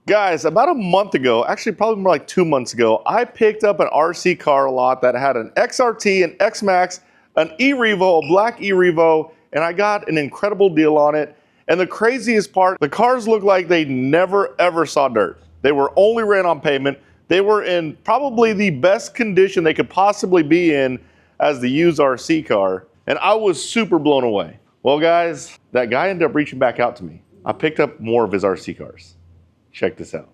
Guys, about a month ago, actually probably more like 2 months ago, I picked up an RC car lot that had an XRT, an X-Maxx, an E-Revo, a black E-Revo, and I got an incredible deal on it. And the craziest part, the cars looked like they never ever saw dirt. They were only ran on pavement. They were in probably the best condition they could possibly be in as the used RC car. And I was super blown away. Well guys, that guy ended up reaching back out to me. I picked up more of his RC cars. Check this out.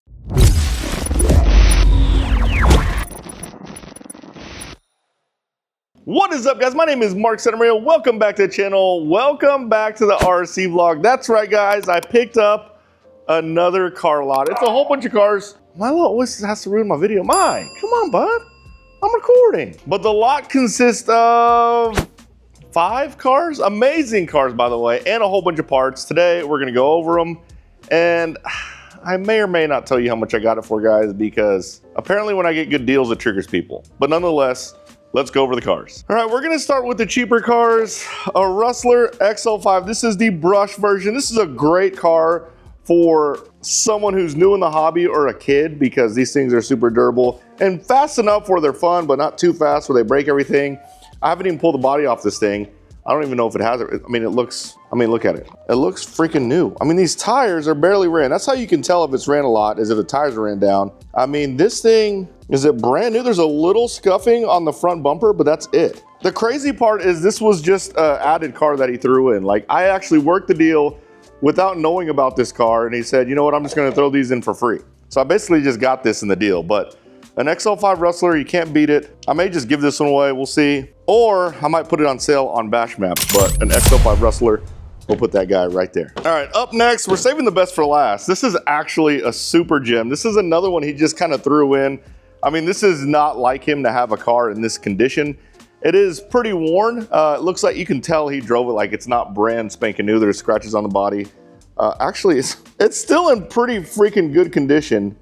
What is up guys? My name is Mark Santamaria. Welcome back to the channel. Welcome back to the RC vlog. That's right guys, I picked up another car lot. It's a whole bunch of cars. My little voice has to ruin my video. Come on bud, I'm recording. But the lot consists of 5 cars, amazing cars by the way, and a whole bunch of parts. Today we're gonna go over them, and I may or may not tell you how much I got it for guys, because apparently when I get good deals it triggers people. But nonetheless, let's go over the cars. All right, we're gonna start with the cheaper cars. A Rustler XL5, this is the brush version. This is a great car for someone who's new in the hobby or a kid, because these things are super durable and fast enough where they're fun, but not too fast where they break everything. I haven't even pulled the body off this thing. I don't even know if it has it. I mean, look at it. It looks freaking new. I mean, these tires are barely ran. That's how you can tell if it's ran a lot, is if the tires are ran down. I mean, this thing, is it brand new? There's a little scuffing on the front bumper, but that's it. The crazy part is this was just an added car that he threw in. Like, I actually worked the deal without knowing about this car, and he said, you know what, I'm just gonna throw these in for free. So I basically just got this in the deal, but an XL5 Rustler, you can't beat it. I may just give this one away, we'll see. Or I might put it on sale on Bashmaps, but an XL5 Rustler, we'll put that guy right there. All right, up next, we're saving the best for last. This is actually a super gem. This is another one he just kind of threw in. I mean, this is not like him to have a car in this condition. It is pretty worn. It looks like you can tell he drove it like it's not brand spanking new. There's scratches on the body. Actually, it's still in pretty freaking good condition.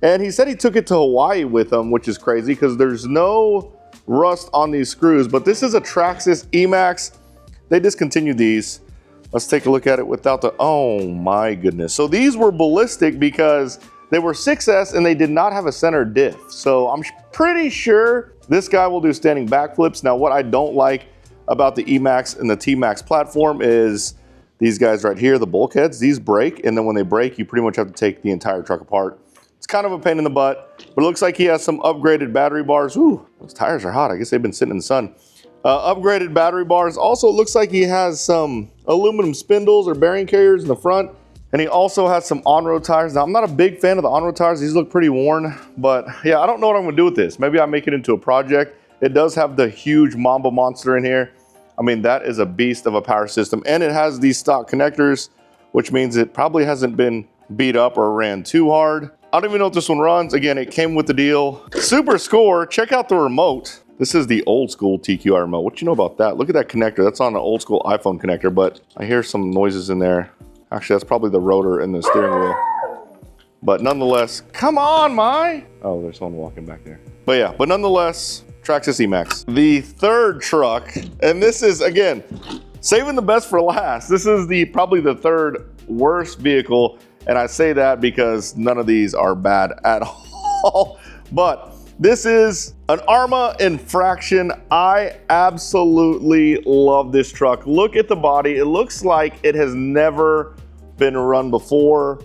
And he said he took it to Hawaii with him, which is crazy because there's no rust on these screws. But this is a Traxxas E-Maxx. They discontinued these. Let's take a look at it without the, oh my goodness. So these were ballistic because they were 6S and they did not have a center diff. So I'm pretty sure this guy will do standing backflips. Now what I don't like about the E-Maxx and the T-Maxx platform is these guys right here, the bulkheads, these break. And then when they break, you pretty much have to take the entire truck apart. It's kind of a pain in the butt, but it looks like he has some upgraded battery bars. Ooh, those tires are hot. I guess they've been sitting in the sun. Upgraded battery bars. Also, it looks like he has some aluminum spindles or bearing carriers in the front. And he also has some on-road tires. Now, I'm not a big fan of the on-road tires. These look pretty worn, but yeah, I don't know what I'm gonna do with this. Maybe I make it into a project. It does have the huge Mamba Monster in here. I mean, that is a beast of a power system. And it has these stock connectors, which means it probably hasn't been beat up or ran too hard. I don't even know if this one runs. Again, it came with the deal. Super score, check out the remote. This is the old school TQI remote. What you know about that? Look at that connector. That's on an old school iPhone connector, but I hear some noises in there. Actually, that's probably the rotor and the steering wheel. But nonetheless, come on, Mai. Oh, there's someone walking back there. But yeah, but nonetheless, Traxxas E-Maxx. The third truck, and this is, again, saving the best for last. This is probably the third worst vehicle. And I say that because none of these are bad at all. But this is an Arma Infraction. I absolutely love this truck. Look at the body. It looks like it has never been run before.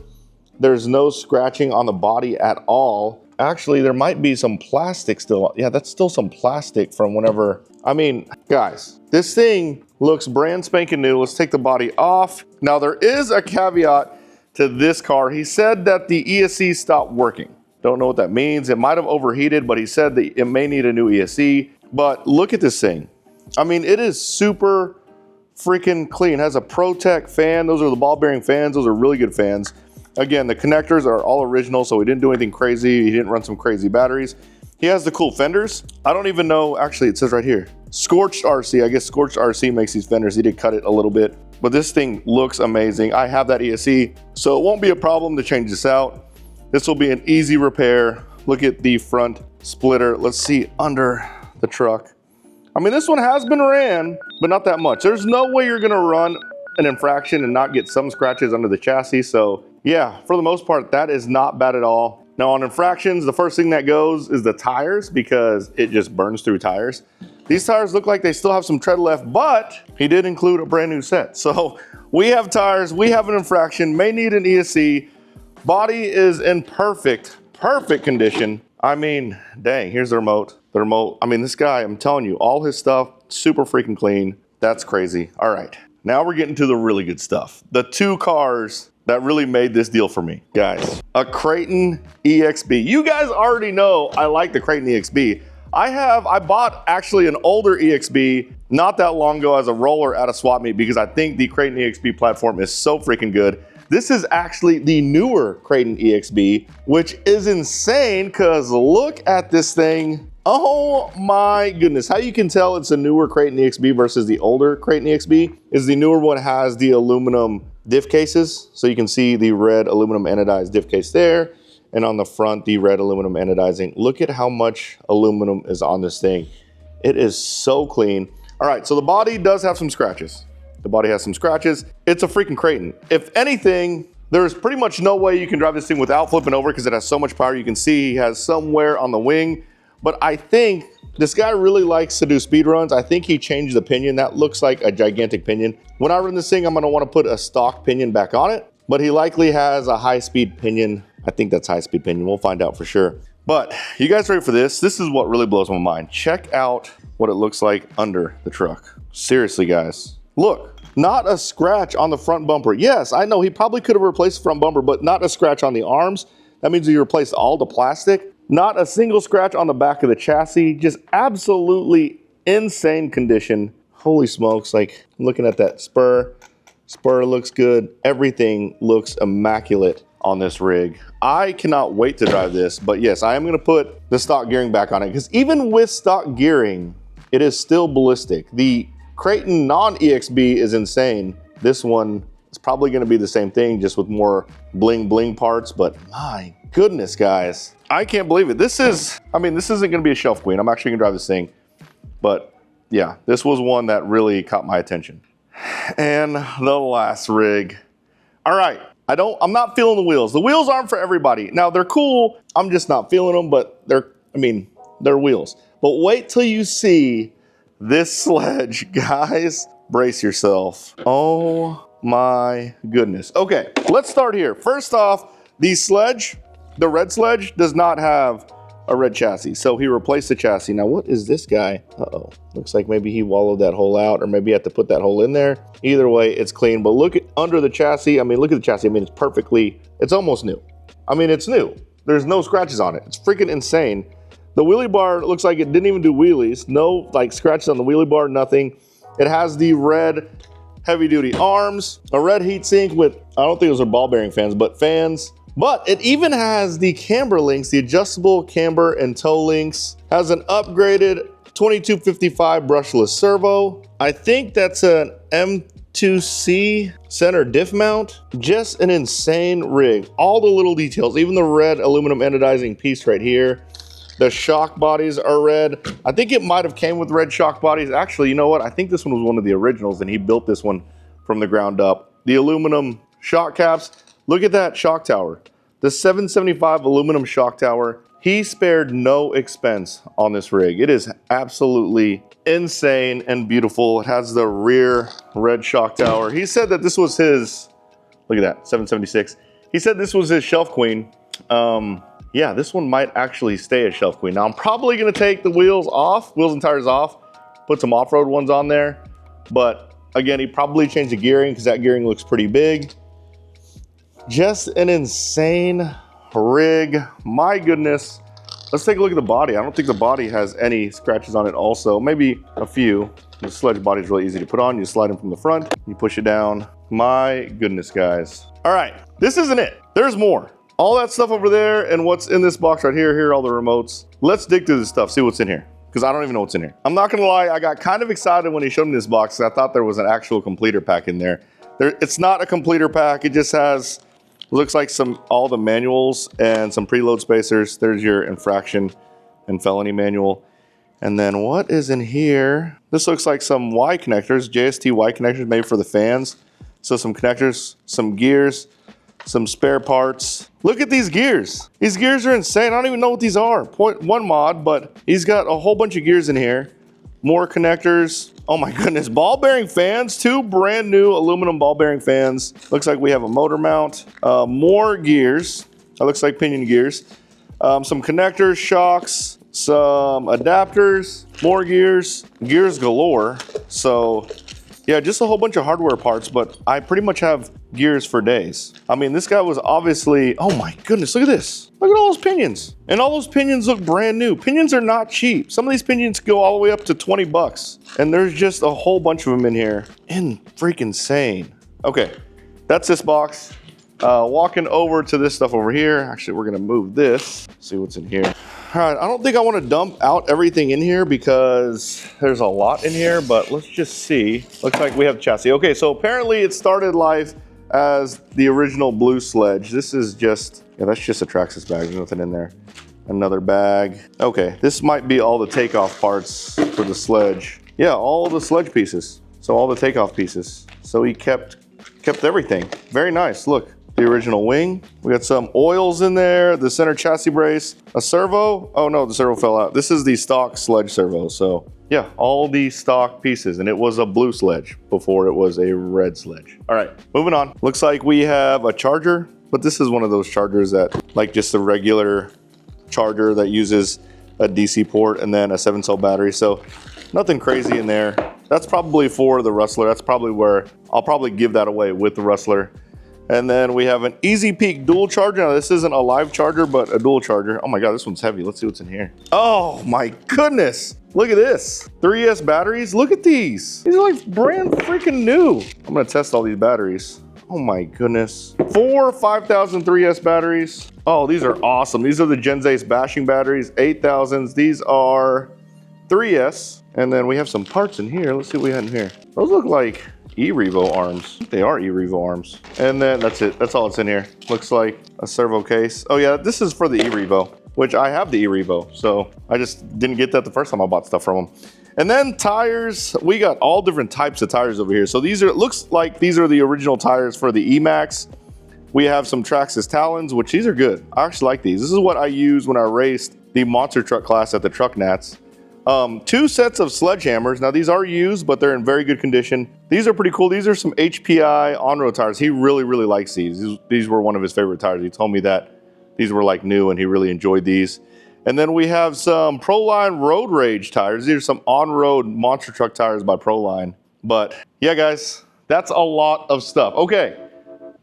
There's no scratching on the body at all. Actually, there might be some plastic still. Yeah, that's still some plastic from whenever. I mean, guys, this thing looks brand spanking new. Let's take the body off. Now, there is a caveat to this car. He said that the ESC stopped working. Don't know what that means. It might have overheated, but he said that it may need a new ESC. But look at this thing. I mean, it is super freaking clean. It has a ProTech fan. Those are the ball bearing fans. Those are really good fans. Again, the connectors are all original, so he didn't do anything crazy. He didn't run some crazy batteries. He has the cool fenders. I don't even know, actually it says right here, Scorched RC. I guess Scorched RC makes these fenders. He did cut it a little bit, but this thing looks amazing. I have that ESC, so it won't be a problem to change this out. This will be an easy repair. Look at the front splitter. Let's see under the truck. I mean, this one has been ran, but not that much. There's no way you're gonna run an infraction and not get some scratches under the chassis. So yeah, for the most part, that is not bad at all. Now on infractions, the first thing that goes is the tires because it just burns through tires. These tires look like they still have some tread left, but he did include a brand new set. So we have tires, we have an infraction, may need an ESC. Body is in perfect condition. I mean, dang, here's the remote. The remote, I mean, this guy, I'm telling you, all his stuff, super freaking clean. That's crazy. All right, now we're getting to the really good stuff. The two cars that really made this deal for me, guys. A Kraton EXB. You guys already know I like the Kraton EXB. I bought actually an older EXB not that long ago as a roller at a swap meet because I think the Kraton EXB platform is so freaking good. This is actually the newer Kraton EXB, which is insane because look at this thing. Oh my goodness. How you can tell it's a newer Kraton EXB versus the older Kraton EXB is the newer one has the aluminum diff cases. So you can see the red aluminum anodized diff case there. And on the front, the red aluminum anodizing. Look at how much aluminum is on this thing. It is so clean. All right, so the body does have some scratches. The body has some scratches. It's a freaking Kraton. If anything, there's pretty much no way you can drive this thing without flipping over because it has so much power. You can see he has some wear on the wing. But I think this guy really likes to do speed runs. I think he changed the pinion. That looks like a gigantic pinion. When I run this thing, I'm gonna wanna put a stock pinion back on it, but he likely has a high-speed pinion. I think that's high-speed pinion. We'll find out for sure. But you guys ready for this? This is what really blows my mind. Check out what it looks like under the truck. Seriously, guys. Look, not a scratch on the front bumper. Yes, I know he probably could have replaced the front bumper, but not a scratch on the arms. That means he replaced all the plastic. Not a single scratch on the back of the chassis. Just absolutely insane condition. Holy smokes, like I'm looking at that spur. Spur looks good. Everything looks immaculate on this rig. I cannot wait to drive this, but yes, I am gonna put the stock gearing back on it because even with stock gearing, it is still ballistic. The Kraton non-EXB is insane. This one is probably gonna be the same thing, just with more bling bling parts, but my goodness, guys. I can't believe it. This isn't gonna be a shelf queen. I'm actually gonna drive this thing, but yeah, this was one that really caught my attention. And the last rig. All right, I'm not feeling the wheels. The wheels aren't for everybody. Now they're cool, I'm just not feeling them, but they're wheels. But wait till you see this Sledge, guys. Brace yourself. Oh my goodness. Okay, let's start here. First off, the Sledge, the red Sledge does not have a red chassis. So he replaced the chassis. Now what is this guy? Uh-oh, looks like maybe he wallowed that hole out or maybe he had to put that hole in there. Either way, it's clean, but look at under the chassis. I mean, look at the chassis. I mean, it's almost new. I mean, it's new. There's no scratches on it. It's freaking insane. The wheelie bar looks like it didn't even do wheelies. No like scratches on the wheelie bar, nothing. It has the red heavy duty arms, a red heat sink with, I don't think those are ball bearing fans, but fans. But it even has the camber links, the adjustable camber and toe links. Has an upgraded 2255 brushless servo. I think that's an M2C center diff mount. Just an insane rig. All the little details, even the red aluminum anodizing piece right here. The shock bodies are red. I think it might have came with red shock bodies. Actually, you know what? I think this one was one of the originals and he built this one from the ground up. The aluminum shock caps. Look at that shock tower. The 775 aluminum shock tower. He spared no expense on this rig. It is absolutely insane and beautiful. It has the rear red shock tower. He said that this was his, look at that, 776. He said this was his shelf queen. Yeah, this one might actually stay a shelf queen. Now I'm probably gonna take the wheels and tires off, put some off-road ones on there. But again, he probably changed the gearing because that gearing looks pretty big. Just an insane rig, my goodness. Let's take a look at the body. I don't think the body has any scratches on it also, maybe a few. The Sledge body is really easy to put on. You slide them from the front, you push it down. My goodness, guys. All right, this isn't it. There's more. All that stuff over there and what's in this box right here, here are all the remotes. Let's dig through this stuff, see what's in here, because I don't even know what's in here. I'm not gonna lie, I got kind of excited when he showed me this box because I thought there was an actual completer pack in there. It's not a completer pack, it just has, looks like all the manuals and some preload spacers. There's your infraction and felony manual. And then what is in here? This looks like some Y connectors, JST Y connectors, maybe for the fans. So some connectors, some gears, some spare parts. Look at these gears. These gears are insane. I don't even know what these are. 0.1 mod, but he's got a whole bunch of gears in here. More connectors. Oh my goodness, ball bearing fans, 2 brand new aluminum ball bearing fans. Looks like we have a motor mount. More gears. That looks like pinion gears. Some connectors, shocks, some adapters, more gears, gears galore. So yeah, just a whole bunch of hardware parts, but I pretty much have gears for days. I mean, this guy was obviously, oh my goodness, look at this. Look at all those pinions. And all those pinions look brand new. Pinions are not cheap. Some of these pinions go all the way up to 20 bucks. And there's just a whole bunch of them in here. Freaking insane. Okay, that's this box. Walking over to this stuff over here. Actually, we're gonna move this, see what's in here. All right, I don't think I wanna dump out everything in here because there's a lot in here, but let's just see. Looks like we have chassis. Okay, so apparently it started life as the original blue Sledge. This is just, yeah, that's just a Traxxas bag, there's nothing in there. Another bag. Okay, this might be all the takeoff parts for the Sledge. Yeah, all the Sledge pieces. So all the takeoff pieces. So he kept everything. Very nice, look. The original wing. We got some oils in there, the center chassis brace, a servo. Oh no, the servo fell out. This is the stock Sledge servo. So yeah, all the stock pieces, and it was a blue Sledge before it was a red Sledge. All right, moving on. Looks like we have a charger, but this is one of those chargers that, like just a regular charger that uses a DC port and then a 7-cell battery. So nothing crazy in there. That's probably for the Rustler. That's probably where I'll probably give that away with the Rustler. And then we have an Easy Peak dual charger. Now this isn't a live charger, but a dual charger. Oh my God, this one's heavy. Let's see what's in here. Oh my goodness. Look at this. 3S batteries. Look at these. These are like brand freaking new. I'm gonna test all these batteries. Oh my goodness. 4 5000 3S batteries. Oh, these are awesome. These are the Gen Ace bashing batteries, 8000s. These are 3S. And then we have some parts in here. Let's see what we had in here. Those look like E-Revo arms. They are E-Revo arms. And then that's it. That's all it's in here. Looks like a servo case. Oh yeah, this is for the E-Revo, which I have the E-Revo. So I just didn't get that the first time I bought stuff from them. And then tires. We got all different types of tires over here. So these are, it looks like these are the original tires for the E-Maxx. We have some Traxxas Talons, which these are good. I actually like these. This is what I used when I raced the monster truck class at the Truck Nats. 2 sets of sledgehammers. Now these are used, but they're in very good condition. These are pretty cool. These are some HPI on-road tires. He really likes these. These were one of his favorite tires. He told me that these were like new and he really enjoyed these. And then we have some Proline Road Rage tires. These are some on-road monster truck tires by Proline. But yeah, guys, that's a lot of stuff. Okay,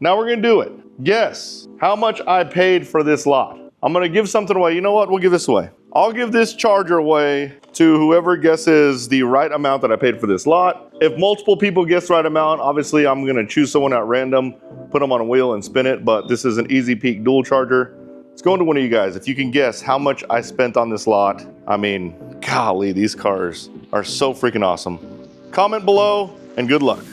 now we're gonna do it. Guess how much I paid for this lot. I'm gonna give something away. You know what? We'll give this away. I'll give this charger away to whoever guesses the right amount that I paid for this lot. If multiple people guess the right amount, obviously I'm gonna choose someone at random, put them on a wheel and spin it, but this is an Easy Peak dual charger. It's going to one of you guys. If you can guess how much I spent on this lot, I mean, golly, these cars are so freaking awesome. Comment below and good luck.